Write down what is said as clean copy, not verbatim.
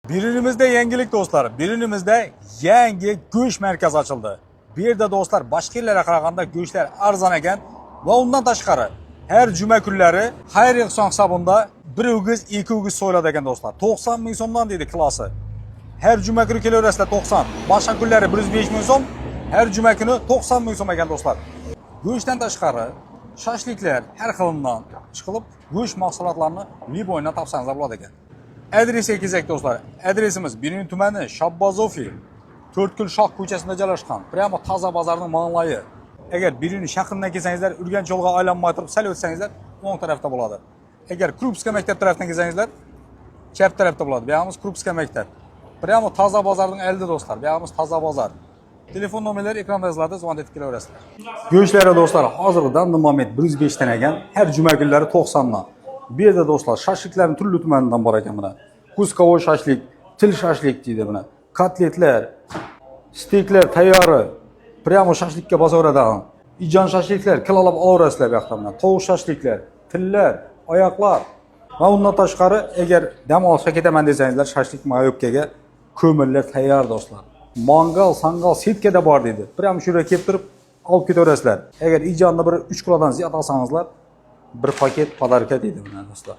Birinimizde yangilik dostlar. Birinimizde yangi go'sht markazi ochildi. Bu yerda do'stlar boshqa yerlarga qaraganda go'shtlar arzon ekan va undan tashqari har juma kunlari xayr ehson hisobida bir o'giz, ikki o'giz so'yiladi ekan do'stlar. 90 ming so'mdan deydi klasi. Har juma kuni kelaverasizlar 90. Boshqa kunlari 105 ming so'm, har juma kuni 90 ming so'm ekan do'stlar. Go'shtdan tashqari shashliklar har xilidan chiqilib, go'sht mahsulotlarini Liboydan topsangiz bo'ladi ekan. Adresiga kelsak do'stlar, adresimiz Benin tumani Shabbozofiy 4 Shoh ko'chasida joylashgan. Prямо toza bozorning ma'nolayi. Agar Benin shahridan kelsangizlar, Urganch yo'lga aylanmay turib sal o'tsangizlar, o'ng tarafda bo'ladi. Agar Krupska maktab tarafdan kelsangizlar, chap tarafda bo'ladi. Bu yerimiz Krupska maktab. Prямо toza bozorning oldida do'stlar. Bu yerimiz toza bozor. Telefon nomerlari ekranda yoziladi, zvon etib kelaverasizlar. Go'shtlari do'stlar, hozirdan moment 105 dan ekan, har juma kunlari 90 dan. Bu yerda do'stlar shashliklarning turli tumanidan bor ekan buni. Kuskovoy shashlik, til shashlik deydi buni. Kotletlar, steklar tayyori, prямо shashlikka bosaveradigan. Ijon shashliklar, kilolab olaverasizlar bu yoqda buni. Tovuq shashliklar, tillar, oyoqlar. Va undan tashqari, agar dam olishga ketaman desangizlar, shashlik mayobkaga ko'mirlar tayyor do'stlar. Mangal, sangal setkada bor deydi. Prямо shu yerga kelib turib olib ketaverasizlar. Agar ijonni bir 3 kilodan ziyod olsangizlar, bir paket podarka deydi buni do'stlar.